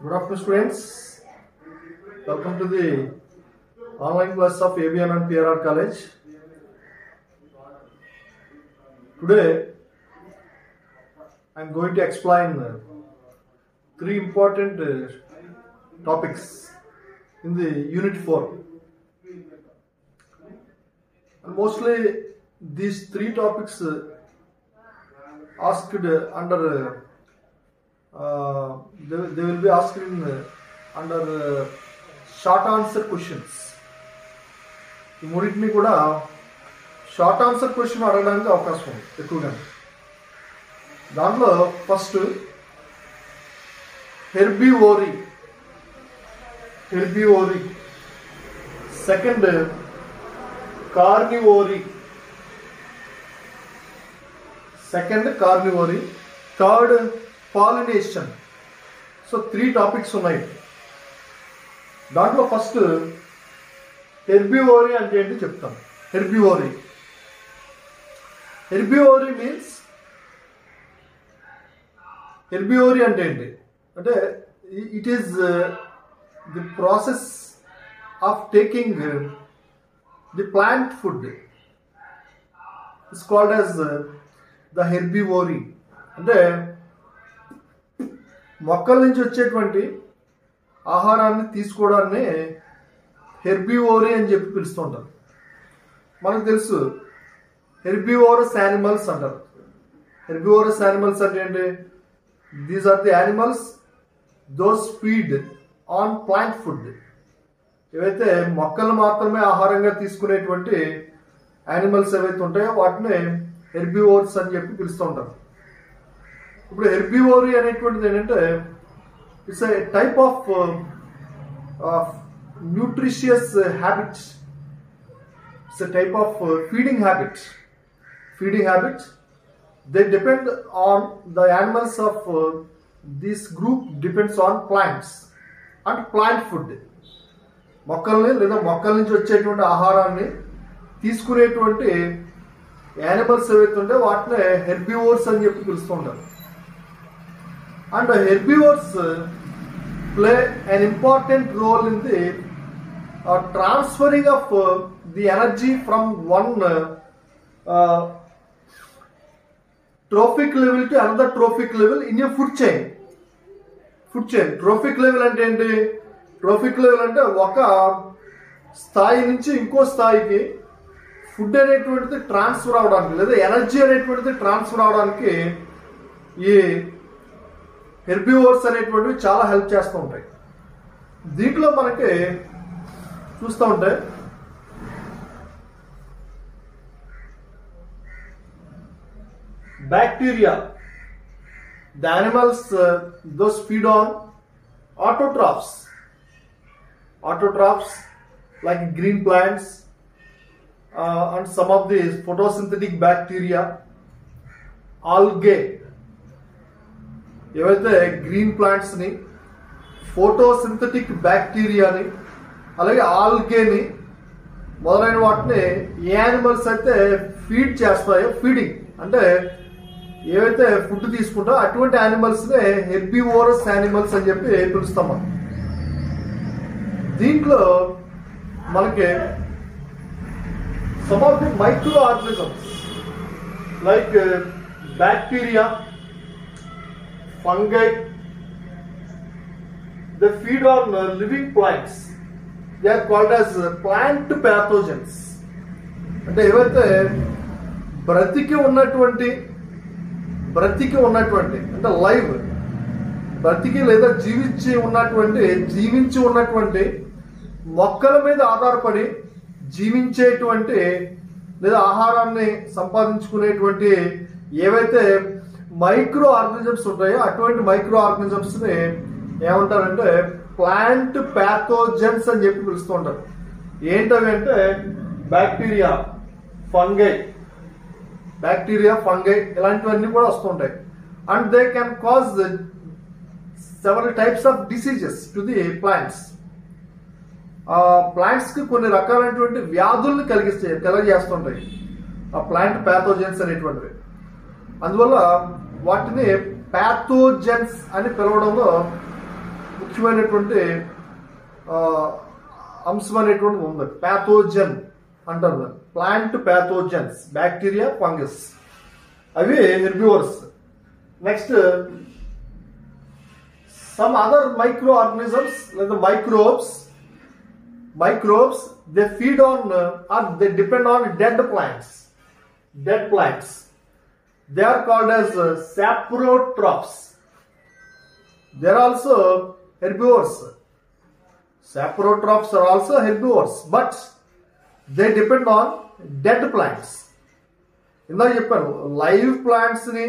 Good afternoon, students. Welcome to the online class of ABN and PRR College. Today, I am going to explain three important topics in the Unit 4. And mostly, these three topics asked under they will be asked in under short answer questions. ఈ మూడింటిని కూడా short answer question అడగడానికి అవకాశం ఉంది ఎక్కువగా. దాంట్లో first herbivory, second carnivory, third pollination. So 3 topics ఉన్నాయి. దాంట్లో ఫస్ట్ హెర్బివోరీ అంటే ఏంటి చెప్తాను. హెర్బివోరీ మీన్స్ హెర్బివోరీ అంటే ఏంటి అంటే it is the process of taking the plant food. It's called as the herbivory. అంటే మొక్కల నుంచి వచ్చేటువంటి ఆహారాన్ని తీసుకోవడాన్ని హెర్బివోరీ అని చెప్పి పిలుస్తూ ఉంటారు. మనకు తెలుసు హెర్బివోరస్ యానిమల్స్ అంటారు. హెర్బివోరస్ యానిమల్స్ అంటే ఏంటి? These are the animals those feed on plant food. ఏవైతే మొక్కలు మాత్రమే ఆహారంగా తీసుకునేటువంటి యానిమల్స్ ఏవైతే ఉంటాయో వాటిని హెర్బివోర్స్ అని చెప్పి పిలుస్తూ ఉంటారు. ఇప్పుడు హెర్బివోరీ అనేటువంటిది ఏంటంటే it's a type of nutritious habits. It's a type of feeding habits. They depend on the animals of this group depends on plants and plant food. మొక్కల్ని లేదా మొక్కల నుంచి వచ్చేటువంటి ఆహారాన్ని తీసుకునేటువంటి యానిమల్స్ ఏవైతే ఉంటే వాటిని హెర్బివోర్స్ అని చెప్పి పిలుస్తూ ఉంటారు. And herbivores play an important role in the transferring of the energy from one trophic level to another trophic level in a food chain. Trophic level అంటే ఏంటి? ట్రోఫిక్ లెవెల్ అంటే ఒక స్థాయి నుంచి ఇంకో స్థాయికి ఫుడ్ అనేటువంటిది ట్రాన్స్ఫర్ అవడానికి లేదా ఎనర్జీ అనేటువంటిది ట్రాన్స్ఫర్ అవడానికి ఈ హెర్బివోర్స్ అనేటువంటివి చాలా హెల్ప్ చేస్తూ ఉంటాయి. దీంట్లో మనకి చూస్తూ ఉంటే bacteria, the animals those feed on autotrophs like green plants and some of the photosynthetic bacteria, algae. ఏవైతే గ్రీన్ ప్లాంట్స్ ని, ఫోటోసింథటిక్ బ్యాక్టీరియాని, అలాగే ఆల్గేని మొదలైన వాటిని ఏ యానిమల్స్ అయితే ఫీడ్ చేస్తాయో, ఫీడింగ్ అంటే ఏవైతే ఫుడ్ తీసుకుంటారో అటువంటి యానిమల్స్ నే హెర్బివోరస్ యానిమల్స్ అని చెప్పి పిలుస్తాం మనం. దీంట్లో మనకి some of the micro organisms like bacteria, fungi, they feed on living plants. They are called as plant pathogens. అంటే ఏవైతే బ్రతికి ఉన్నటువంటి అంటే లైవ్, బ్రతికి లేదా జీవించి ఉన్నటువంటి మొక్కల మీద ఆధారపడి జీవించేటువంటి లేదా ఆహారాన్ని సంపాదించుకునేటువంటి ఏవైతే మైక్రో ఆర్గానిజమ్స్ ఉంటాయో అటువంటి మైక్రో ఆర్గానిజమ్స్ ని ఏమంటారంటే ప్లాంట్ ప్యాథోజన్స్ అని చెప్పి పిలుస్తూ ఉంటారు. ఏంటవి అంటే బ్యాక్టీరియా, ఫంగై ఇలాంటివన్నీ కూడా వస్తుంటాయి. And they can cause several types of diseases to the plants. Plants కి కొన్ని రకాలైనటువంటి వ్యాధుల్ని కలగజేస్తుంటాయి ఆ ప్లాంట్ ప్యాథోజన్స్ అనేటువంటివి. అందువల్ల వాటిని ప్యాథోజన్స్ అని పిలవడంలో ముఖ్యమైనటువంటి అంశం అనేటువంటిది ఉంది. ప్యాథోజన్ అంటారు దాన్ని. ప్లాంట్ ప్యాథోజన్స్, బ్యాక్టీరియా, ఫంగస్, అవి herbivores. Next some other microorganisms like the microbes they feed on or they depend on dead plants. They are called as saprotrophs. They are also herbivores. Saprotrophs are also herbivores, but they depend on dead plants. ఇందాక చెప్పాను, live plants ని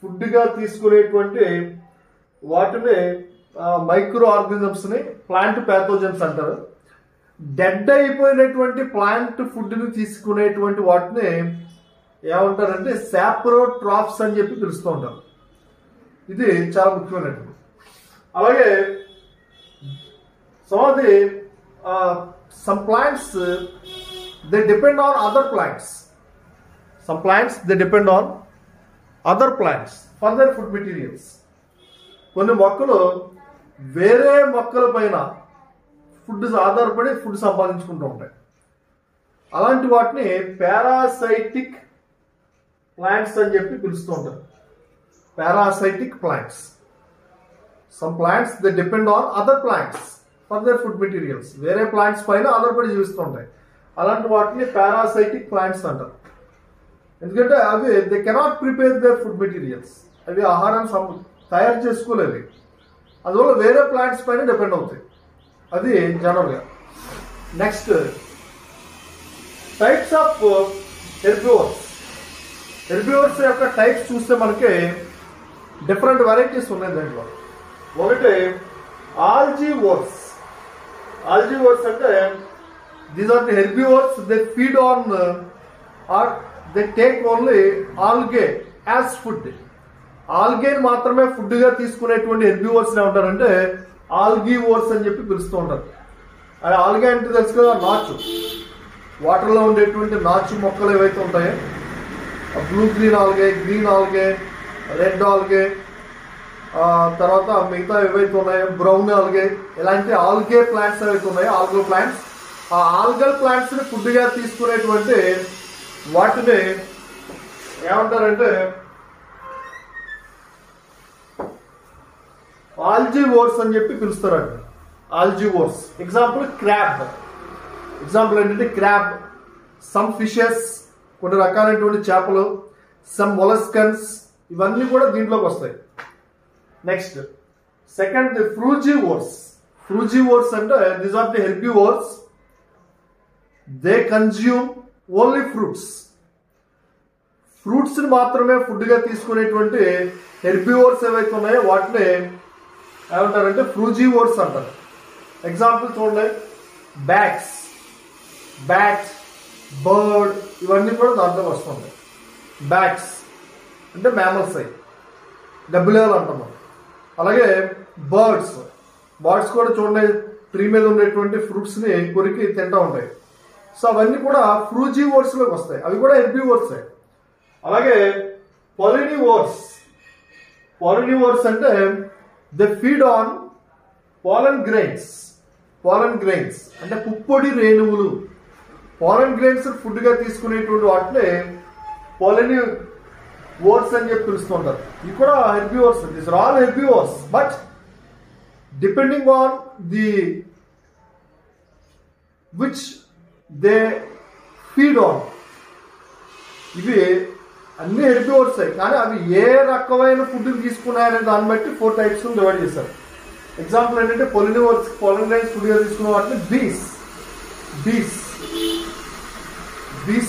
food గా తీసుకునేటువంటి వాటిని micro organisms ని plant pathogens అంటారు. Dead అయిపోయినటువంటి plant food ని తీసుకునేటువంటి వాటిని ఏమంటారంటే సాప్రోట్రాఫ్స్ అని చెప్పి పిలుస్తూ ఉంటారు. ఇది చాలా ముఖ్యమైనటువంటి. అలాగే some plants they depend on other plants. Some plants they depend on other plants for their food materials. కొన్ని మొక్కలు వేరే మొక్కల పైన ఫుడ్ ఆధారపడి ఫుడ్ సంపాదించుకుంటూ ఉంటాయి. అలాంటి వాటిని పారాసైటిక్ ప్లాంట్స్ అని చెప్పి పిలుస్తూ ఉంటారు. Parasitic plants. Some plants they depend on other plants for their food materials. వేరే ప్లాంట్స్ పైన ఆధారపడి జీవిస్తూ ఉంటాయి. అలాంటి వాటిని పారాసైటిక్ ప్లాంట్స్ అంటారు. ఎందుకంటే అవి they cannot prepare their food materials. అవి ఆహారాన్ని తయారు చేసుకోలేవి. అందువల్ల వేరే ప్లాంట్స్ పైన డిపెండ్ అవుతాయి. అది జనరల్గా. Next types of herbivores. Herbivores యొక్క టైప్స్ చూస్తే మనకి డిఫరెంట్ వెరైటీస్ ఉన్నాయి దాంట్లో. ఒకటి ఆల్జీవోర్స్. ఆల్జీవోర్స్ అంటే these are the herbivores they feed on or they take only algae as food. ఆల్గేని మాత్రమే ఫుడ్ గా తీసుకునేటువంటి హెర్బివోర్స్ ఏమంటారంటే ఆల్గీవోర్స్ అని చెప్పి పిలుస్తూ ఉంటారు. అది ఆల్గే అంటే తెలుసు కదా, నాచు. వాటర్లో ఉండేటువంటి నాచు మొక్కలు ఏవైతే ఉంటాయో, blue green algae, green algae, red algae, తర్వాత మిగతా ఏవైతే ఉన్నాయో బ్రౌన్ ఆల్గే, ఇలాంటి ఆల్గే ప్లాంట్స్ ఏవైతే ఉన్నాయో ఆల్గల్ ప్లాంట్స్, ఆ ఆల్గల్ ప్లాంట్స్ ని ఫుడ్ గా తీసుకునేటువంటి వాటిని ఏమంటారంటే ఆల్జీవోర్స్ అని చెప్పి పిలుస్తారండి. ఆల్జీవోర్స్. Example crab. ఎగ్జాంపుల్ ఏంటంటే క్రాబ్, సమ్ ఫిషెస్, కొన్ని రకాలైనటువంటి చేపలు, సమ్ మొలస్కన్స్, ఇవన్నీ కూడా దీంట్లోకి వస్తాయి. Next second frugivores. ఫ్రూజివోర్స్ అంటే these are the herbivores. They consume only fruits. Fruits ని మాత్రమే ఫుడ్ గా తీసుకునేటువంటి హెర్బివోర్స్ ఏవైతే ఉన్నాయో వాటిని ఏమంటారంటే ఫ్రూజివోర్స్ అంటారు. ఎగ్జాంపుల్ చూడండి, బ్యాట్స్, బర్డ్, ఇవన్నీ కూడా దాంట్లో వస్తుంటాయి. బ్యాట్స్ అంటే మ్యామల్స్ అయ్యి డబ్బులేలు అంటాం. అలాగే బర్డ్స్ కూడా చూడండి ట్రీ మీద ఉండేటువంటి ఫ్రూట్స్ ని కొరికి తింటూ ఉంటాయి. సో అవన్నీ కూడా ఫ్రూజివోర్స్ లోకి వస్తాయి. అవి కూడా హెర్బివోర్స్. అలాగే పాలినివోర్స్ అంటే దే ఫీడ్ ఆన్ పాలన్ గ్రెయిన్స్ అంటే పుప్పొడి రేణువులు. పాలన్ గ్రెయిన్స్ ఫుడ్ గా తీసుకునేటువంటి వాటిని పాలినివోర్స్ అని చెప్పి పిలుస్తుంటారు. ఇవి కూడా herbivores. These are all herbivores, but depending on the which they feed on. ఇవి అన్ని హెర్బివోర్స్, కానీ అవి ఏ రకమైన ఫుడ్ తీసుకున్నాయనే దాన్ని బట్టి 4 టైప్స్ డివైడ్ చేశారు. ఎగ్జాంపుల్ ఏంటంటే పాలినివోర్స్, పాలన్ గ్రెయిన్స్ ఫుడ్ గా తీసుకున్న వాటిని బీస్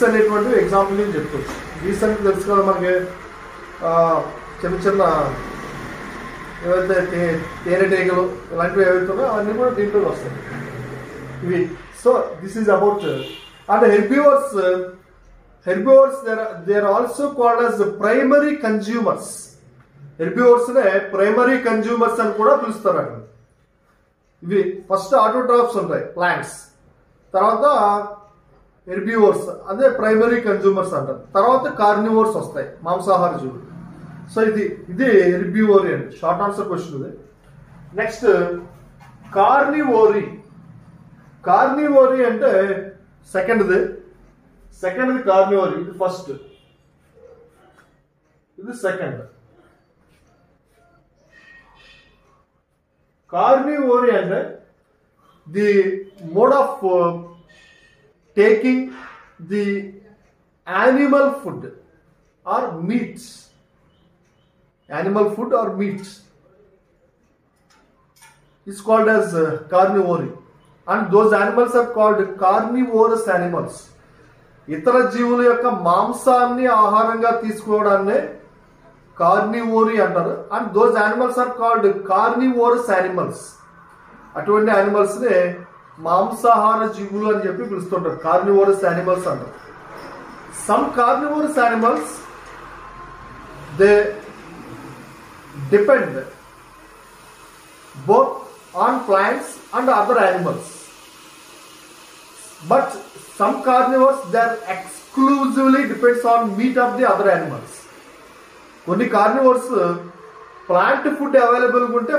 అనేటువంటి ఎగ్జాంపుల్ నేను చెప్పుకోవచ్చు. బీస్ అంటే తెలుసు కదా మనకి, చిన్న ఏవైతే తేనెటీగలు ఇలాంటివి ఏవైతే ఉన్నాయో అవన్నీ కూడా దీంట్లోకి వస్తాయి ఇవి. So this is about and herbivores. they are also called as primary consumers. Herbivores నే ప్రైమరీ కన్జ్యూమర్స్ అని కూడా పిలుస్తారు. ఇవి ఫస్ట్ ఆటోట్రాఫ్స్ ఉంటాయి ప్లాంట్స్, తర్వాత హెర్బివోర్స్ అదే ప్రైమరీ కన్జ్యూమర్స్ అంటారు. తర్వాత కార్నివోర్స్ వస్తాయి, మాంసాహార జీవులు. సో ఇది హెర్బివోరియన్. షార్ట్ ఆన్సర్ క్వశ్చన్ ఇది. Next carnivory. కార్నివోరీ అంటే సెకండ్ది కార్నివోరీ. ఇది ఫస్ట్, ఇది సెకండ్. కార్నివోరీ అంటే the mode of taking the animal food or meats. Animal food or meats is called as carnivory, and those animals are called carnivorous animals. ఇతర జీవుల యొక్క మాంసాన్ని ఆహారంగా తీసుకోవడాన్ని కార్నివోరీ అంటారు. And those animals are called carnivorous animals. అటువంటి animals ని మాంసాహార జీవులు అని చెప్పి పిలుస్తుంటారు, కార్నివోరస్ యానిమల్స్ అంటారు. Some carnivorous animals they depend both on plants and other animals, but some carnivores they exclusively depends on meat of the other animals. కొన్ని carnivores plant food available ఉంటే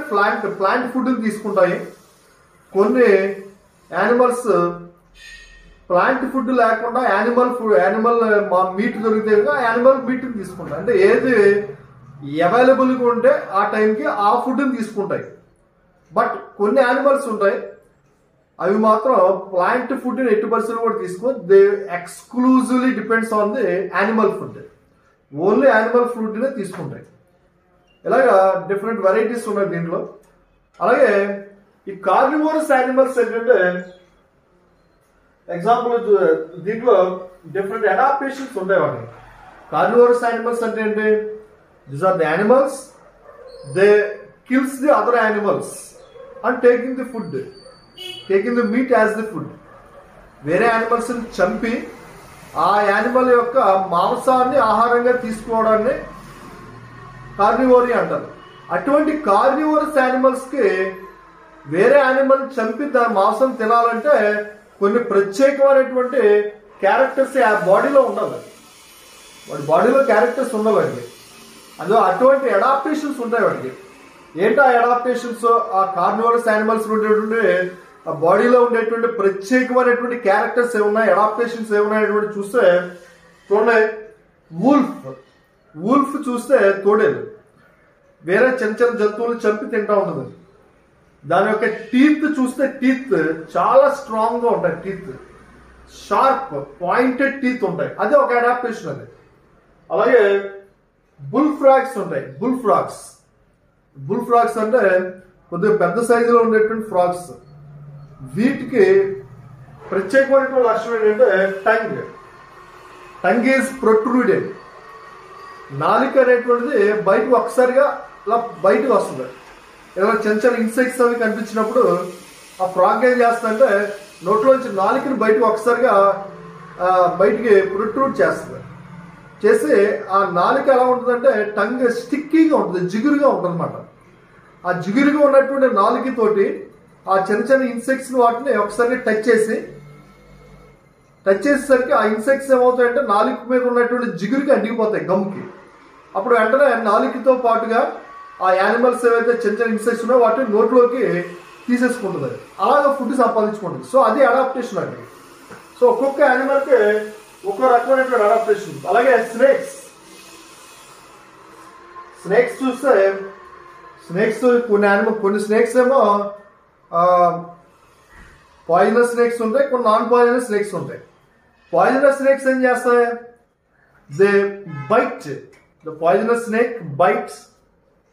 ప్లాంట్ ఫుడ్ తీసుకుంటాయి. కొన్ని animals plant food లేకుండా animal meet దొరికితే animal meet తీసుకుంటాయి. అంటే ఏది అవైలబుల్గా ఉంటే ఆ టైంకి ఆ ఫుడ్ని తీసుకుంటాయి. బట్ కొన్ని యానిమల్స్ ఉంటాయి, అవి మాత్రం ప్లాంట్ ఫుడ్ని 80% కూడా తీసుకొని they exclusively depends on the animal food. Only animal ఫుడ్నే తీసుకుంటాయి. ఇలాగా డిఫరెంట్ వెరైటీస్ ఉన్నాయి దీంట్లో. అలాగే ఈ కార్నివోరస్ యానిమల్స్ ఏంటంటే ఎగ్జాంపుల్ దీంట్లో డిఫరెంట్ అడాప్టేషన్స్ ఉంటాయి వాటికి. కార్నివోరస్ యానిమల్స్ అంటే ఏంటి? These are the animals, they kills the other animals and taking the food, taking the meat as the food. వేరే యానిమల్స్ ని చంపి ఆ యానిమల్ యొక్క మాంసాన్ని ఆహారంగా తీసుకోవడాన్ని కార్నివోరీ అంటారు. అటువంటి కార్నివోరస్ యానిమల్స్ కి వేరే యానిమల్ చంపి దాని మాంసం తినాలంటే కొన్ని ప్రత్యేకమైనటువంటి క్యారెక్టర్స్ ఆ బాడీలో ఉండాలి. వాడి బాడీలో క్యారెక్టర్స్ ఉండాలండి. అందులో అటువంటి అడాప్టేషన్స్ ఉంటాయి వాటికి. ఏంటో ఆ అడాప్టేషన్స్ ఆ కార్నివోరస్ యానిమల్స్ ఉండేటువంటి ఆ బాడీలో ఉండేటువంటి ప్రత్యేకమైనటువంటి క్యారెక్టర్స్ ఏమున్నాయి, అడాప్టేషన్స్ ఏమున్నాయటువంటి చూస్తే చూడండి. వూల్ఫ్ చూస్తే తోడేలు వేరే చిన్న చిన్న జంతువులు చంపి తింటా ఉంటుంది. దాని యొక్క టీత్ చూస్తే టీత్ చాలా స్ట్రాంగ్ గా ఉంటాయి. టీత్ షార్ప్ పాయింటెడ్ టీత్ ఉంటాయి. అదే ఒక అడాప్టేషన్ అది. అలాగే బుల్ ఫ్రాగ్స్ ఉంటాయి. బుల్ ఫ్రాగ్స్ అంటే కొద్దిగా పెద్ద సైజులో ఉండేటువంటి ఫ్రాగ్స్. వీటికి ప్రత్యేకమైనటువంటి లక్షణం ఏంటంటే టంగ్ ఈజ్ ప్రొట్రూడెడ్. నాలిక అనేటువంటిది బయటకు ఒకసారిగా ఇలా బయటకు వస్తుంది. ఏదైనా చిన్న చిన్న ఇన్సెక్ట్స్ అవి కనిపించినప్పుడు ఆ ఫ్రాగ్ ఏం చేస్తుందంటే నోట్లోంచి నాలికని బయటకు ఒకసారిగా బయటికి ప్రొట్రూడ్ చేస్తుంది. చేసి ఆ నాలుక ఎలా ఉంటుందంటే టంగ్ స్టిక్కీగా ఉంటుంది, జిగురుగా ఉంటుంది అనమాట. ఆ జిగురుగా ఉన్నటువంటి నాలుకతోటి ఆ చిన్న చిన్న ఇన్సెక్ట్స్ వాటిని ఒకసారి టచ్ చేసేసరికి ఆ ఇన్సెక్ట్స్ ఏమవుతాయంటే నాలుక మీద ఉన్నటువంటి జిగురుకి అంటికిపోతాయి గమ్కి. అప్పుడు వెంటనే నాలుకతో పాటుగా ఆ యానిమల్స్ ఏవైతే చిన్న చిన్న ఇన్సెక్ట్స్ ఉన్నాయో వాటిని నోట్లోకి తీసేసుకుంటుంది. అలాగా ఫుడ్ సంపాదించుకుంటుంది. సో అది అడాప్టేషన్ అండి. సో ఒక్కొక్క యానిమల్కి ఒక్కో రకమైనటువంటి అడాప్టేషన్. అలాగే స్నేక్స్ చూస్తే కొన్ని స్నేక్స్ ఏమో పాయిజనస్ స్నేక్స్ ఉంటాయి, కొన్ని నాన్ పాయిజనస్ స్నేక్స్ ఉంటాయి. పాయిజనస్ స్నేక్స్ ఏం చేస్తాయి? They bite. The poisonous snake bites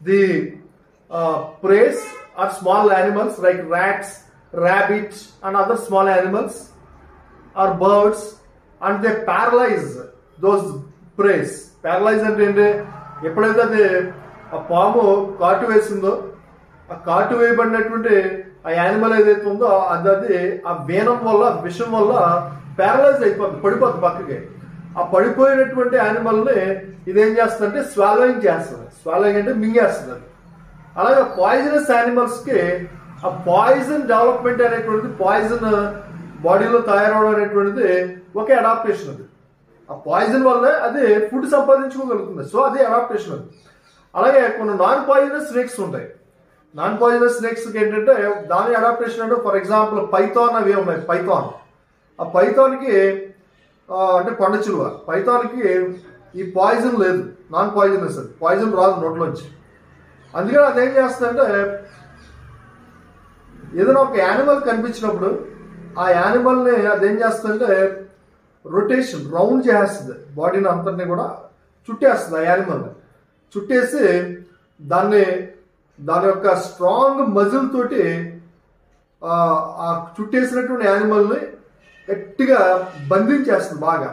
the preys are small animals like rats, rabbits and other small animals or birds, and they paralyze those prey. Paralyze అంటే ఏంటి? ఎప్పుడైతే అది ఆ పాము కాటు వేసిందో ఆ కాటు వేయబడినటువంటి ఆ యానిమల్ ఏదైతే ఉందో అది ఆ వేనం వల్ల విషం వల్ల పారలైజ్ అయిపోతుంది, పడిపోతుంది పక్కకి. ఆ పడిపోయినటువంటి యానిమల్ ని ఇదేం చేస్తుందంటే స్వాలోయింగ్ చేస్తుంది. స్వాలోయింగ్ అంటే మింగేస్తుంది అది. అలాగే పాయిజనస్ యానిమల్స్ కి ఆ పాయిజన్ డెవలప్మెంట్ అనేటువంటిది, పాయిజన్ బాడీలో తయారవడం అనేటువంటిది ఒకే అడాప్టేషన్. అది ఆ పాయిజన్ వల్లే అది ఫుడ్ సంపాదించుకోగలుగుతుంది. సో అది అడాప్టేషన్ అది. అలాగే కొన్ని నాన్ పాయిజనస్ స్నేక్స్ ఉంటాయి. నాన్ పాయిజనస్ స్నేక్స్ ఏంటంటే దాని అడాప్టేషన్ అంటే ఫర్ ఎగ్జాంపుల్ పైథాన్ అవి ఉన్నాయి. పైథాన్, ఆ పైథాన్కి అంటే కొండ చిలువ, పైథాన్కి ఈ పాయిజన్ లేదు, నాన్ పాయిజనస్, అది పాయిజన్ రాదు నోట్లోంచి. అందుకని అదేం చేస్తుందంటే ఏదైనా ఒక యానిమల్ కనిపించినప్పుడు ఆ యానిమల్ని అదేం చేస్తుందంటే రొటేషన్ రౌండ్ చేస్తుంది, బాడీని అంతటిని కూడా చుట్టేస్తుంది. ఆ యానిమల్ని చుట్టేసి దాని యొక్క స్ట్రాంగ్ మజిల్ తోటి ఆ చుట్టేసినటువంటి యానిమల్ని గట్టిగా బంధించేస్తుంది, బాగా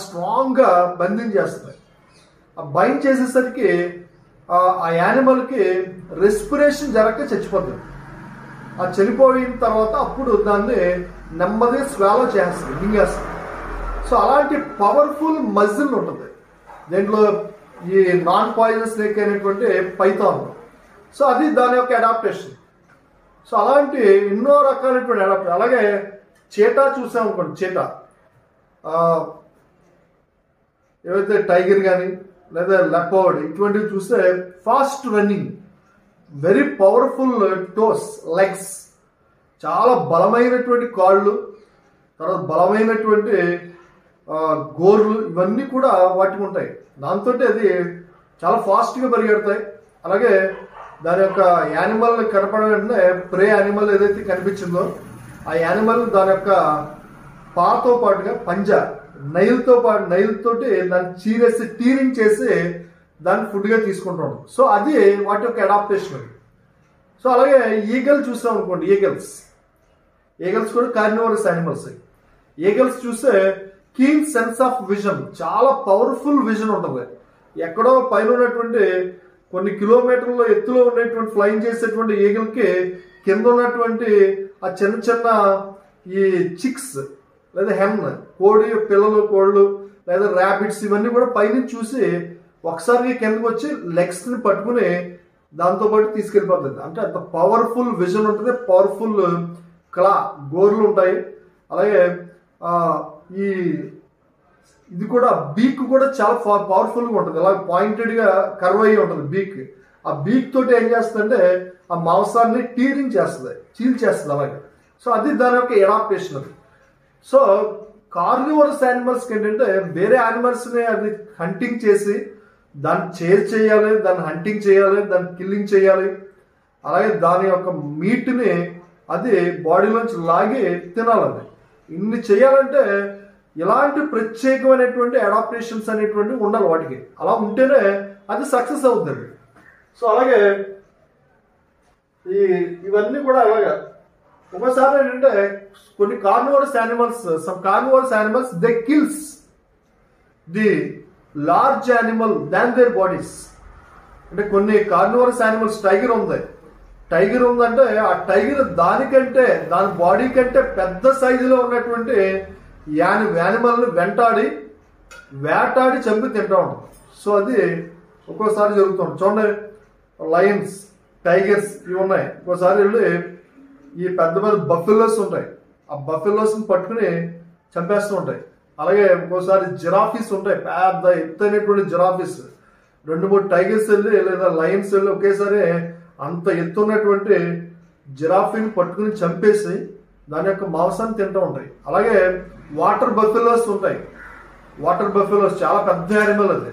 స్ట్రాంగ్గా బంధించేస్తుంది. ఆ బైండ్ చేసేసరికి ఆ యానిమల్కి రెస్పిరేషన్ జరగక చచ్చిపోతుంది. ఆ చనిపోయిన తర్వాత అప్పుడు దాన్ని నెమ్మదిగా స్వాలో చేస్తుంది, మింగేస్తుంది. సో అలాంటి పవర్ఫుల్ మజిల్ ఉంటుంది దీంట్లో ఈ నాన్ పాయిజనస్ స్నేక్ అనేటువంటి పైథాన్. సో అది దాని యొక్క అడాప్టేషన్. సో అలాంటి ఎన్నో రకాలైనటువంటి అడాప్టేషన్. అలాగే చీటా చూసాం అనుకోండి, చీటా ఏవైతే టైగర్ కానీ లేదా లెపర్డ్ ఇటువంటివి చూస్తే fast running, very powerful toes, legs, చాలా బలమైనటువంటి కాళ్ళు, తర్వాత బలమైనటువంటి గోర్లు, ఇవన్నీ కూడా వాటికి ఉంటాయి. దాంతో అది చాలా ఫాస్ట్గా పరిగెడతాయి. అలాగే దాని యొక్క యానిమల్ కనపడిన వెంటనే ప్రే యానిమల్ ఏదైతే కనిపించిందో ఆ యానిమల్ దాని యొక్క పాతో పాటుగా పంజా నైల్తోటి దాన్ని చీరేసి టీరింగ్ చేసి దాన్ని ఫుడ్గా తీసుకుంటాం. సో అది వాటి యొక్క అడాప్టేషన్. సో అలాగే ఈగల్ చూసాం అనుకోండి, ఈగల్స్ కూడా కార్నివోరస్ యానిమల్స్. ఈగల్స్ చూస్తే కీన్ సెన్స్ ఆఫ్ విజన్, చాలా పవర్ఫుల్ విజన్ ఉంటుంది. ఎక్కడో పైన ఉన్నటువంటి కొన్ని కిలోమీటర్ల ఎత్తులో ఉన్నటువంటి ఫ్లైయింగ్ చేసేటువంటి ఈగల్కి కింద ఉన్నటువంటి ఆ చిన్న చిన్న ఈ చిక్స్ లేదా హెన్ కోడి కోళ్ళు లేదా ర్యాబిట్స్ ఇవన్నీ కూడా పైనుంచి చూసి ఒకసారి కిందకు వచ్చి లెగ్స్ని పట్టుకుని దాంతో పాటు తీసుకెళ్ళిపోతుంది. అంటే అంత పవర్ఫుల్ విజన్ ఉంటుంది, పవర్ఫుల్ గోర్లు ఉంటాయి. అలాగే ఇది కూడా బీక్ కూడా చాలా పవర్ఫుల్గా ఉంటుంది, ఇలా పాయింటెడ్గా కర్వ్ అయ్యి ఉంటుంది బీక్. ఆ బీక్ తోటి ఏం చేస్తుందంటే ఆ మాంసాన్ని టీరింగ్ చేస్తుంది, చీల్చేస్తుంది అలాగే. సో అది దాని యొక్క అడాప్టేషన్ అది. సో కార్నివోరస్ యానిమల్స్కి ఏంటంటే వేరే యానిమల్స్ని అది హంటింగ్ చేసి దాన్ని చేజ్ చేయాలి, దాన్ని హంటింగ్ చేయాలి, దాన్ని కిల్లింగ్ చేయాలి. అలాగే దాని యొక్క మీట్ని అది బాడీలోంచి లాగి తినాలి. ఇన్ని చేయాలంటే ఇలాంటి ప్రత్యేకమైనటువంటి అడాప్టేషన్స్ అనేటువంటి ఉండాలి వాటికి. అలా ఉంటేనే అది సక్సెస్ అవుతుంది. సో అలాగే ఇవన్నీ కూడా అలాగా ఒకసారి ఏంటంటే కొన్ని carnivorous animals they kills the large animal than there bodies. అంటే కొన్ని కార్నివోరస్ యానిమల్స్ టైగర్ ఉందంటే ఆ టైగర్ దాని బాడీ కంటే పెద్ద సైజులో ఉన్నటువంటి యానిమల్ని వేటాడి చంపి తింటూ ఉంటుంది. సో అది ఒక్కోసారి జరుగుతుంది. చూడండి, లయన్స్, టైగర్స్ ఇవి ఉన్నాయి. ఒక్కోసారి వెళ్ళి ఈ పెద్ద బఫెలోస్ ఉంటాయి, ఆ బఫెలోస్ని పట్టుకుని చంపేస్తూ ఉంటాయి. అలాగే ఒక్కోసారి జిరాఫీస్ ఉంటాయి, పెద్ద ఎత్తైనటువంటి జిరాఫీస్. 2-3 టైగర్స్ వెళ్ళి లేదా లయన్స్ వెళ్ళి ఒకేసారి అంత ఎత్తున్నటువంటి జిరాఫీని పట్టుకుని చంపేసి దాని యొక్క మాంసాన్ని తింటూ ఉంటాయి. అలాగే వాటర్ బఫెలోస్ ఉంటాయి. వాటర్ బఫెలోస్ చాలా పెద్ద యానిమల్ అది.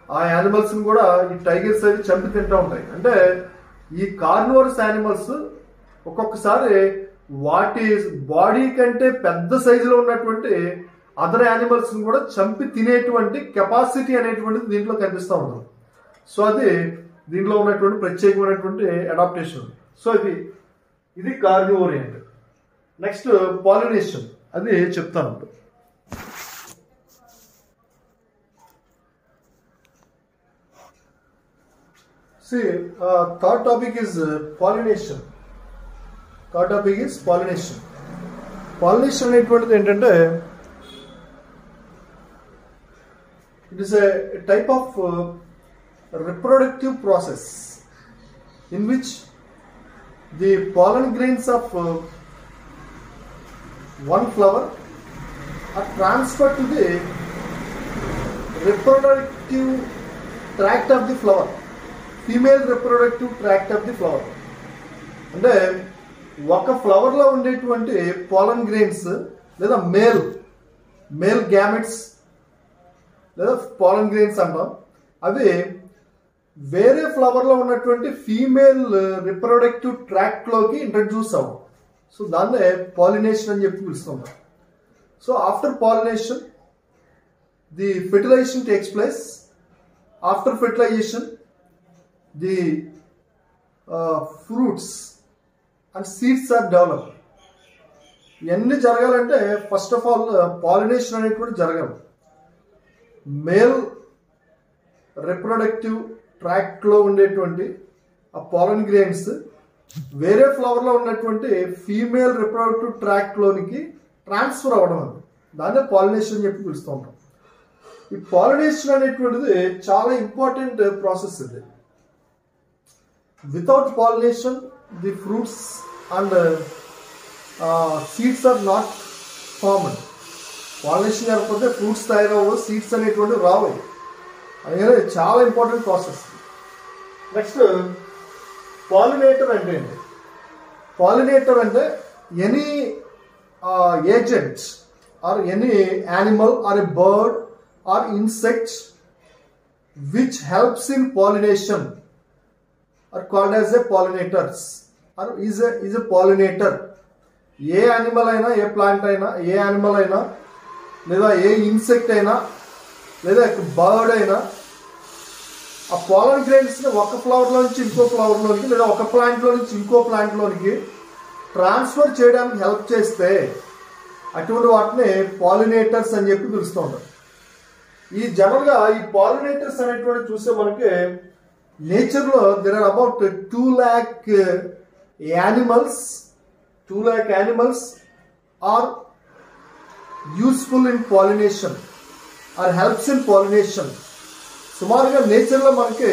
ఆ యానిమల్స్ని కూడా ఈ టైగర్స్ అవి చంపి తింటూ ఉంటాయి. అంటే ఈ కార్నివోరస్ యానిమల్స్ ఒక్కొక్కసారి వాటి బాడీ కంటే పెద్ద సైజులో ఉన్నటువంటి అదర్ యానిమల్స్ని కూడా చంపి తినేటువంటి కెపాసిటీ అనేటువంటిది దీంట్లో కనిపిస్తూ ఉంటుంది. సో అది దీంట్లో ఉన్నటువంటి ప్రత్యేకమైనటువంటి అడాప్టేషన్. సో ఇది కార్నివోరియన్. నెక్స్ట్ పాలినేషన్, అది చెప్తాను. Third topic is pollination. Pollination అనేటువంటిది ఏంటంటే it is a type of reproductive process in which the pollen grains of one flower are transferred to the reproductive tract of the flower. Female reproductive tract of the flower. అంటే ఒక ఫ్లవర్లో ఉండేటువంటి pollen grains లేదా male gametes లేదా pollen grains అంటాం, అవి వేరే ఫ్లవర్లో ఉన్నటువంటి ఫీమేల్ రిప్రొడక్టివ్ ట్రాక్ట్లోకి ఇంట్రడ్యూస్ అవ్వం. సో దాన్నే పాలినేషన్ అని చెప్పి పిలుస్తుంటాం. So after pollination the fertilization takes place. After fertilization the fruits and seeds are develop. ఇవన్నీ జరగాలంటే ఫస్ట్ ఆఫ్ ఆల్ పాలినేషన్ అనేటువంటి జరగాలి. మేల్ రిప్రొడక్టివ్ ట్రాక్ట్లో ఉండేటువంటి ఆ పాలన్ గ్రెయిన్స్ వేరే ఫ్లవర్లో ఉన్నటువంటి ఫీమేల్ రిప్రొడక్టివ్ ట్రాక్ట్లోనికి ట్రాన్స్ఫర్ అవ్వడం అది, దాన్నే పాలినేషన్ అని చెప్పి పిలుస్తూ ఉంటాం. ఈ పాలినేషన్ అనేటువంటిది చాలా ఇంపార్టెంట్ ప్రాసెస్. ఇది without pollination the fruits and seeds are not formed. Pollination కాకపోతే ఫ్రూట్స్ తయారవు, సీడ్స్ అనేటువంటి రావు. అందుకని చాలా ఇంపార్టెంట్ ప్రాసెస్. నెక్స్ట్ పాలినేటర్ అంటే ఏంటి? పాలినేటర్ అంటే any agent or any animal or a bird or insect which helps in pollination are called as a pollinators or is a pollinator. ఏ యానిమల్ అయినా, ఏ ప్లాంట్ అయినా, ఏ యానిమల్ అయినా, లేదా ఏ ఇన్సెక్ట్ అయినా, లేదా బర్డ్ అయినా ఆ పాలన్ గ్రెయిన్స్ని ఒక ఫ్లవర్లో నుంచి ఇంకో ఫ్లవర్లోనికి లేదా ఒక ప్లాంట్లో నుంచి ఇంకో ప్లాంట్లోనికి ట్రాన్స్ఫర్ చేయడానికి హెల్ప్ చేస్తే అటువంటి వాటిని పాలినేటర్స్ అని చెప్పి పిలుస్తూ ఉంటారు. ఈ జనరల్గా ఈ పాలినేటర్స్ అనేటువంటి చూస్తే మనకి నేచర్లో there are about 2 lakh animals. 2 lakh animals are useful in pollination or helps in pollination. సుమారుగా నేచర్లో మనకి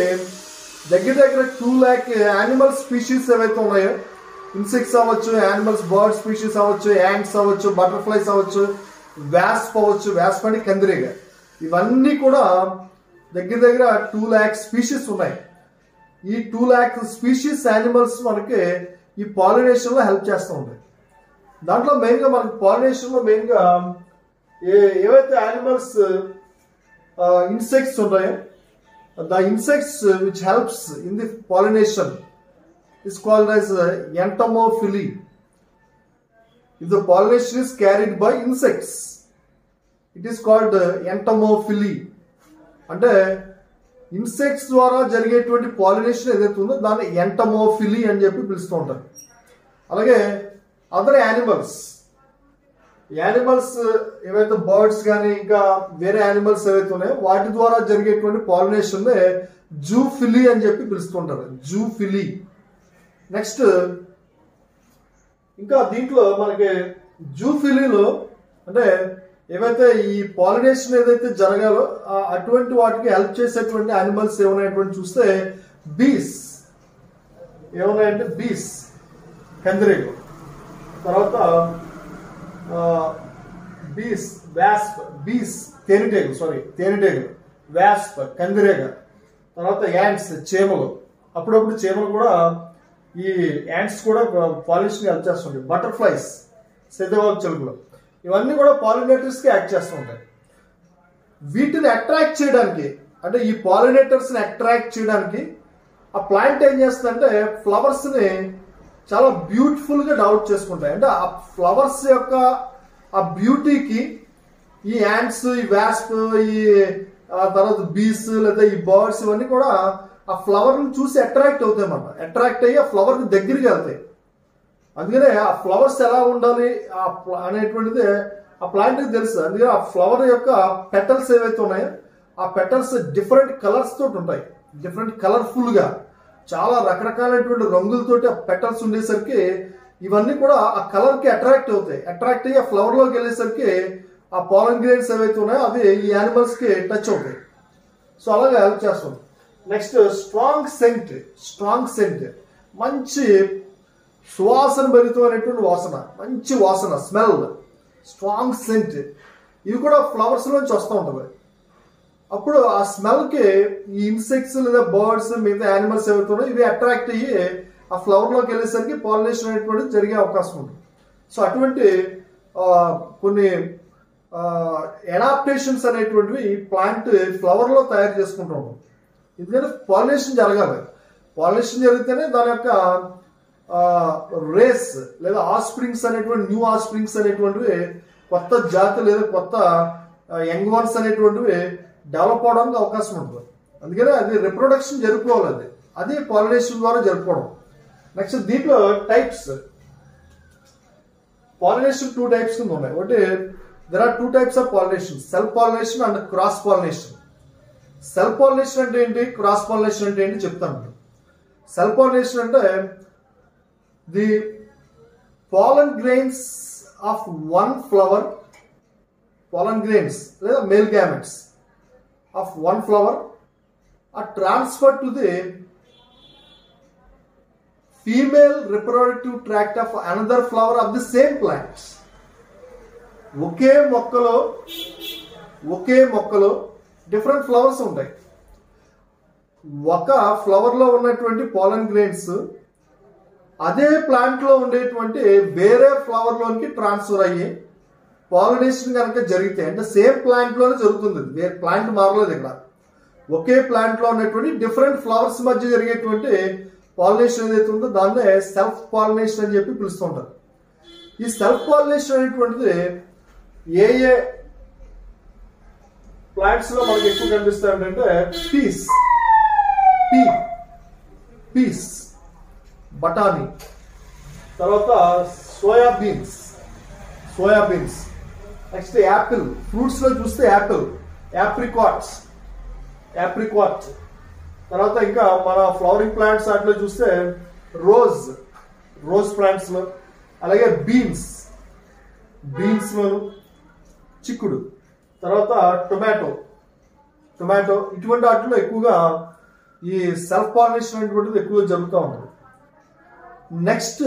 దగ్గర 2 lakh యానిమల్ స్పీషీస్ ఏవైతే ఉన్నాయో, ఇన్సెక్ట్స్ అవ్వచ్చు, యానిమల్స్ బర్డ్ స్పీషీస్ అవ్వచ్చు, యాంట్స్ అవ్వచ్చు, బటర్ఫ్లైస్ అవ్వచ్చు, వ్యాస్ప్ అవ్వచ్చు, వ్యాస్ప్ అంటే కందిరీగ, ఇవన్నీ కూడా దగ్గర 2 lakh స్పీషీస్ ఉన్నాయి. ఈ 2 lakh స్పీషీస్ యానిమల్స్ మనకి ఈ పాలినేషన్లో హెల్ప్ చేస్తూ ఉంటాయి. దాంట్లో మెయిన్గా మనకి పాలినేషన్లో మెయిన్గా ఏవైతే యానిమల్స్ ఇన్సెక్ట్స్ ఉంటాయో, the insects which helps in the pollination is called as entomophily. If the pollination is carried by insects, it is called entomophily. అంటే ఇన్సెక్ట్స్ ద్వారా జరిగేటువంటి పాలినేషన్ ఏదైతే ఉందో దాన్ని ఎంటమోఫిలీ అని చెప్పి పిలుస్తూ ఉంటారు. అలాగే అదర్ యానిమల్స్ ఏవైతే బర్డ్స్ కానీ ఇంకా వేరే యానిమల్స్ ఏవైతే ఉన్నాయో వాటి ద్వారా జరిగేటువంటి పాలినేషన్ జూఫిలీ అని చెప్పి పిలుస్తుంటారు. జూఫిలీ. నెక్స్ట్ ఇంకా దీంట్లో మనకి జూఫిలీలో అంటే ఏవైతే ఈ పాలినేషన్ ఏదైతే జరగాలో అటువంటి వాటికి హెల్ప్ చేసేటువంటి యానిమల్స్ ఏమన్నాయటువంటి చూస్తే బీస్ ఏమన్నాయంటే బీస్ కందిరీగ, తర్వాత తేనెటీగలు, వ్యాస్ప్ కందిరీగ, తర్వాత యాంట్స్ చీమలు. అప్పుడప్పుడు చీమలు కూడా ఈ యాంట్స్ కూడా పాలినేషన్ హెల్ప్ చేస్తుంటాయి. బటర్ఫ్లైస్ సెదవాక్ చిలుకలు, ఇవన్నీ కూడా పాలినేటర్స్కి యాక్ట్ చేస్తూ ఉంటాయి. వీటిని అట్రాక్ట్ చేయడానికి అంటే ఈ పాలినేటర్స్ని అట్రాక్ట్ చేయడానికి ఆ ప్లాంట్ ఏం చేస్తుందంటే ఫ్లవర్స్ని చాలా బ్యూటిఫుల్గా డెవలప్ చేసుకుంటాయి. అంటే ఆ ఫ్లవర్స్ యొక్క ఆ బ్యూటీకి ఈ యాంట్స్, ఈ వ్యాస్ప్, ఈ తర్వాత బీస్ లేదా ఈ బర్డ్స్ ఇవన్నీ కూడా ఆ ఫ్లవర్ని చూసి అట్రాక్ట్ అవుతాయి అన్నమాట. అట్రాక్ట్ అయ్యి ఆ ఫ్లవర్కి దగ్గరికి వెళ్తాయి. అందుకనే ఆ ఫ్లవర్స్ ఎలా ఉండాలి అనేటువంటిది ఆ ప్లాంట్కి తెలుసు. అందుకని ఆ ఫ్లవర్ యొక్క పెటల్స్ ఏవైతే ఉన్నాయో ఆ పెటల్స్ డిఫరెంట్ కలర్స్ తోటి ఉంటాయి. డిఫరెంట్ కలర్ఫుల్గా చాలా రకరకాలైనటువంటి రంగులతోటి ఆ పెటల్స్ ఉండేసరికి ఇవన్నీ కూడా ఆ కలర్కి అట్రాక్ట్ అవుతాయి. అట్రాక్ట్ అయ్యి ఆ ఫ్లవర్లోకి వెళ్ళేసరికి ఆ పాలన్ గ్రెయిన్స్ ఏవైతే ఉన్నాయో అవి ఈ యానిమల్స్కి టచ్ అవుతాయి. సో అలాగే హెల్ప్ చేస్తుంది. నెక్స్ట్ స్ట్రాంగ్ సెంట్, మంచి సువాసన భరితమైనటువంటి వాసన, మంచి వాసన, స్మెల్, స్ట్రాంగ్ సెంట్. ఇవి కూడా ఫ్లవర్స్ నుంచి వస్తూ ఉంటుంది. అప్పుడు ఆ స్మెల్కి ఈ ఇన్సెక్ట్స్ లేదా బర్డ్స్ మిగతా యానిమల్స్ ఏవైతున్నాయో ఇవి అట్రాక్ట్ అయ్యి ఆ ఫ్లవర్లోకి వెళ్ళేసరికి పాలినేషన్ అనేటువంటిది జరిగే అవకాశం ఉంది. సో అటువంటి కొన్ని అడాప్టేషన్స్ అనేటువంటివి ప్లాంట్ ఫ్లవర్లో తయారు చేసుకుంటూ ఉంటాం. ఎందుకంటే పాలినేషన్ జరగాలి. పాలినేషన్ జరిగితేనే దాని యొక్క రేస్ లేదా ఆస్ప్రింగ్స్ అనేటువంటి న్యూ ఆస్ప్రింగ్స్ అనేటువంటివి కొత్త జాతి లేదా కొత్త యంగ్ వన్స్ అనేటువంటివి డెవలప్ అవడానికి అవకాశం ఉంటుంది. అందుకనే అది రిప్రొడక్షన్ జరుపుకోవాలి. అది పాలినేషన్ ద్వారా జరుపుకోవడం. నెక్స్ట్ దీంట్లో టైప్స్ పాలినేషన్ 2 టైప్స్ కింద ఉన్నాయి. ఒకటి there are 2 types of pollination, self pollination and cross pollination. Self pollination అంటే ఏంటి, క్రాస్ పాలినేషన్ అంటే ఏంటి చెప్తాను. సెల్ఫ్ పాలినేషన్ అంటే the pollen grains of one flower, pollen grains లేదా male gametes of one flower are transferred to the female reproductive tract of another flower of the same plant. ఒకే మొక్కలో different flowers ఉంటాయి. ఒక flower లో ఉన్నటువంటి pollen grains అదే plant లో ఉండేటువంటి వేరే ఫ్లవర్ లోనికి ట్రాన్స్ఫర్ అయ్యి పాలినేషన్ కనుక జరిగితే, అంటే సేమ్ ప్లాంట్ లోనే జరుగుతుంది, వేరే ప్లాంట్ మారలేదు. ఇక్కడ ఒకే ప్లాంట్ లో ఉన్నటువంటి డిఫరెంట్ ఫ్లవర్స్ మధ్య జరిగేటువంటి పాలినేషన్ ఏదైతే ఉందో దాన్నే సెల్ఫ్ పాలినేషన్ అని చెప్పి పిలుస్తూ ఉంటారు. ఈ సెల్ఫ్ పాలినేషన్ అనేటువంటిది ఏ ప్లాంట్స్ లో మనకి ఎక్కువ కనిపిస్తాయి అంటే పీస్, బటానీ, తర్వాత సోయాబీన్స్, నెక్స్ట్ యాపిల్, ఫ్రూట్స్ లో చూస్తే యాప్రికాట్, తర్వాత ఇంకా మన ఫ్లవరింగ్ ప్లాంట్స్ వాటిలో చూస్తే రోజ్ ప్లాంట్స్ లో, అలాగే బీన్స్ లోను చిక్కుడు, తర్వాత టొమాటో ఇటువంటి వాటిలో ఎక్కువగా ఈ సెల్ఫ్ పాలినేషన్ అనేటువంటిది ఎక్కువగా జరుగుతూ ఉంటుంది. నెక్స్ట్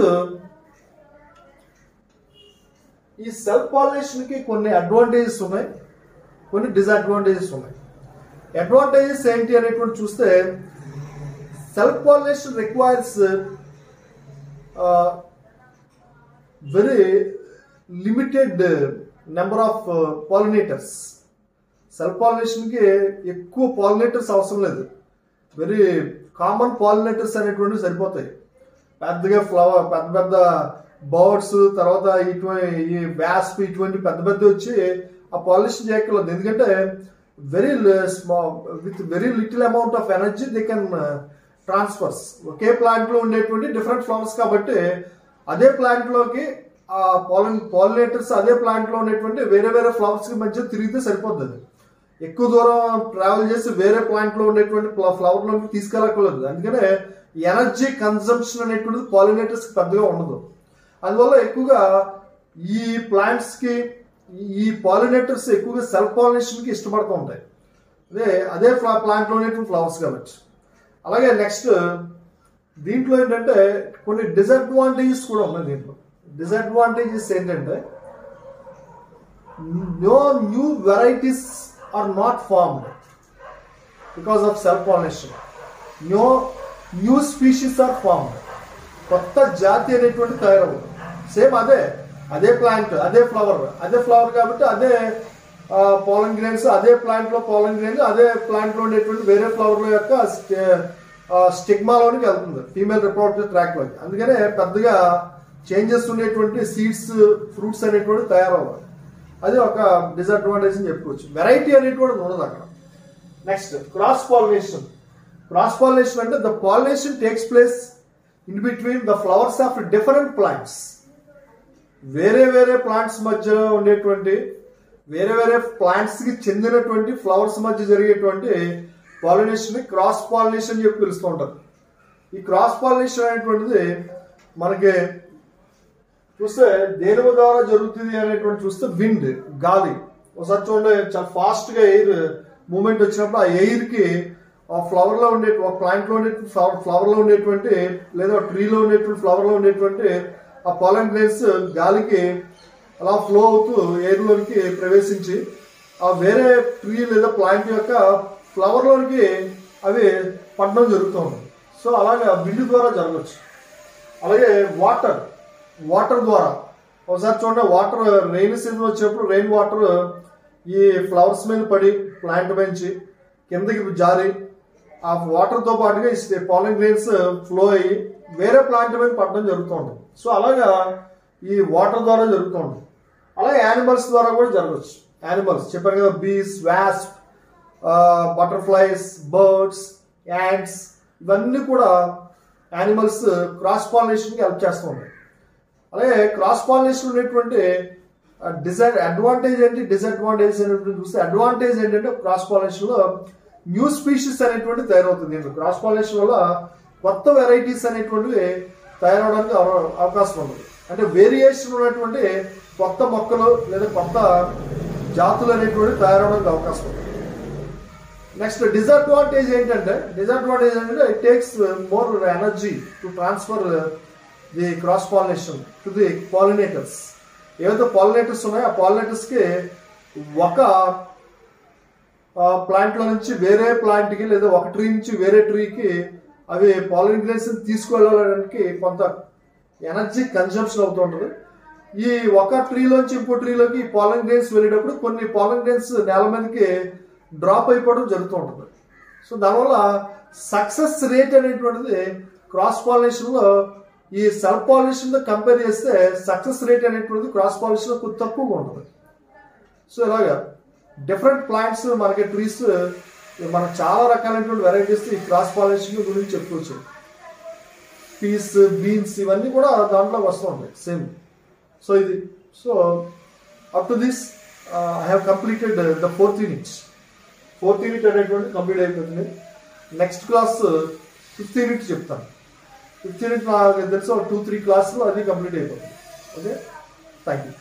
ఈ సెల్ఫ్ పాలినేషన్ కి కొన్ని అడ్వాంటేజెస్ ఉన్నాయి, కొన్ని డిసడ్వాంటేజెస్ ఉన్నాయి. అడ్వాంటేజెస్ ఏంటి అనేటువంటి చూస్తే self pollination requires very limited number of pollinators. Self pollination కి ఎక్కువ పాలినేటర్స్ అవసరం లేదు. వెరీ కామన్ పాలినేటర్స్ అనేటువంటివి సరిపోతాయి. పెద్దగా పెద్ద బర్డ్స్, తర్వాత ఈ వ్యాస్ప్ ఇటువంటి పెద్ద వచ్చి ఆ పాలినేషన్ చేయగలదు. ఎందుకంటే with very little amount of energy they can transfers. Okay plant లో ఉండేటువంటి డిఫరెంట్ ఫ్లవర్స్ కాబట్టి అదే ప్లాంట్ లోకి ఆ పాలినేటర్స్ అదే ప్లాంట్ లో ఉండేటువంటి వేరే ఫ్లవర్స్ కి మధ్య తిరిగితే సరిపోతుంది. ఎక్కువ దూరం ట్రావెల్ చేసి వేరే ప్లాంట్ లో ఉండేటువంటి ఫ్లవర్ లోకి తీసుకెళ్ళకూడదు. అందుకనే ఎనర్జీ కన్సంప్షన్ అనేటువంటిది పాలినేటర్స్ కి పెద్దగా ఉండదు. అందువల్ల ఎక్కువగా ఈ ప్లాంట్స్ కి ఈ పాలినేటర్స్ ఎక్కువగా సెల్ఫ్ పాలినేషన్ కి ఇష్టపడుతూ ఉంటాయి. అదే ప్లాంట్ లో ఉండేటువంటి ఫ్లవర్స్ కాబట్టి. అలాగే నెక్స్ట్ దీంట్లో ఏంటంటే కొన్ని డిసడ్వాంటేజెస్ కూడా ఉన్నాయి. దీంట్లో డిసడ్వాంటేజెస్ ఏంటంటే no new varieties are not formed because of self pollination. No new species are formed. కొత్త జాతి అనేటువంటి తయారవుతుంది. సేమ్ అదే ప్లాంట్, అదే ఫ్లవర్ కాబట్టి అదే pollen grains, అదే ప్లాంట్ లో pollen grains అదే ప్లాంట్ లో ఉండేటువంటి వేరే ఫ్లవర్ యొక్క స్టిగ్మాలోనికి వెళ్తుంది, ఫీమేల్ రిప్రొడక్టివ్ ట్రాక్ లోకి. అందుకనే పెద్దగా చేంజెస్ ఉండేటువంటి సీడ్స్, ఫ్రూట్స్ అనేటువంటి తయారవ్వాలి. అది ఒక డిసడ్వాంటేజ్ అని చెప్పుకోవచ్చు. వెరైటీ అనేటువంటి ఉండదు అక్కడ. నెక్స్ట్ క్రాస్ పాలినేషన్ అంటే the pollination takes place in between the flowers of different plants. వేరే ప్లాంట్స్ మధ్యలో ఉండేటువంటి వేరే ప్లాంట్స్ కి చెందినటువంటి ఫ్లవర్స్ మధ్య జరిగేటువంటి పాలినేషన్ ని క్రాస్ పాలినేషన్ అని చెప్పి పిలుస్తూ ఉంటారు. ఈ క్రాస్ పాలినేషన్ అనేటువంటిది మనకి చూస్తే దేని ద్వారా జరుగుతుంది అనేటువంటి చూస్తే విండ్, గాలి. ఒకసారి చూడండి, చాలా ఫాస్ట్ గా ఎయిర్ మూమెంట్ వచ్చినప్పుడు ఆ ఎయిర్ కి ఆ ఫ్లవర్ లో ఉండే, ఒక ప్లాంట్ లో ఉండే ఫ్లవర్ లో ఉండేటువంటి లేదా ట్రీలో ఉండేటువంటి ఫ్లవర్ లో ఉండేటువంటి ఆ పాలన్ గ్రెయిన్స్ గాలికి అలా ఫ్లో అవుతూ ఎయిర్ లోనికి ప్రవేశించి ఆ వేరే ట్రీ లేదా ప్లాంట్ యొక్క ఫ్లవర్లోనికి అవి పడడం జరుగుతూ ఉంటుంది. సో అలాగే విండ్ ద్వారా జరగచ్చు. అలాగే వాటర్ ద్వారా ఒకసారి చూడండి, వాటర్ రెయిన్ సీజన్ వచ్చేప్పుడు రెయిన్ వాటర్ ఈ ఫ్లవర్స్ మీద పడి ప్లాంట్ పెంచి కిందకి జారి ఆ వాటర్తో పాటుగా పాలిన్ గ్రెయిన్స్ ఫ్లో అయ్యి వేరే ప్లాంట్ మీద పడడం జరుగుతూ ఉంటుంది. సో అలాగా ఈ వాటర్ ద్వారా జరుగుతూ ఉంటుంది. అలాగే యానిమల్స్ ద్వారా కూడా జరగచ్చు. యానిమల్స్ చెప్పారు కదా, బీస్, వాస్ప్, బటర్ఫ్లైస్, బర్డ్స్, యాంట్స్, ఇవన్నీ కూడా యానిమల్స్ క్రాస్ పాలినేషన్కి హెల్ప్ చేస్తూ ఉంటాయి. అలాగే క్రాస్ పాలినేషన్ ఉండేటువంటి అడ్వాంటేజ్ ఏంటి, డిసడ్వాంటేజ్ అనేటువంటి చూస్తే అడ్వాంటేజ్ ఏంటంటే క్రాస్ పాలినేషన్లో న్యూ స్పీషీస్ అనేటువంటి తయారవుతుంది. క్రాస్ పాలినేషన్ వల్ల కొత్త వెరైటీస్ అనేటువంటివి తయారవడానికి అవకాశం ఉంటుంది. అంటే వేరియేషన్ ఉన్నటువంటి కొత్త మొక్కలు లేదా కొత్త జాతులు అనేటువంటి తయారవడానికి అవకాశం ఉంది. నెక్స్ట్ డిసడ్వాంటేజ్ ఏంటంటే it takes more energy to transfer the cross pollination to the pollinators. ఏవైతే పాలినేటర్స్ ఉన్నాయో ఆ పాలినేటర్స్కి ఒక ప్లాంట్లో నుంచి వేరే ప్లాంట్కి లేదా ఒక ట్రీ నుంచి వేరే ట్రీకి అవి పాలిన్ గ్రెయిన్స్ తీసుకువెళ్ళడానికి కొంత ఎనర్జీ కన్జంప్షన్ అవుతూ ఉంటుంది. ఈ ఒక ట్రీలోంచి ఇంకో ట్రీలోకి పాలిన్ గ్రెయిన్స్ వెళ్ళేటప్పుడు కొన్ని పాలిన్ గ్రెయిన్స్ నేల మీదకి డ్రాప్ అయిపోవడం జరుగుతూ ఉంటుంది. సో దానివల్ల సక్సెస్ రేట్ అనేటువంటిది క్రాస్ పాలినేషన్లో ఈ సెల్ఫ్ పాలినేషన్తో కంపేర్ చేస్తే సక్సెస్ రేట్ అనేటువంటిది క్రాస్ పాలినేషన్లో కొంచెం తక్కువగా ఉంటుంది. సో ఇలాగా డిఫరెంట్ ప్లాంట్స్ మనకి ట్రీస్ మనకు చాలా రకాలైనటువంటి వెరైటీస్ ఈ క్రాస్ పాలినేషన్ గురించి చెప్పుకోవచ్చు. పీస్, బీన్స్ ఇవన్నీ కూడా దాంట్లో వస్తూ ఉంటాయి సేమ్. సో ఇది up to this I have completed the fourth unit అనేటువంటి కంప్లీట్ అయిపోతుంది. నెక్స్ట్ క్లాస్ ఫిఫ్త్ యూనిట్ చెప్తాను. ఫిఫ్త్ యూనిట్ నాకు తెలుసు 2-3 క్లాసులు అది కంప్లీట్ అయిపోతుంది. Okay, thank you.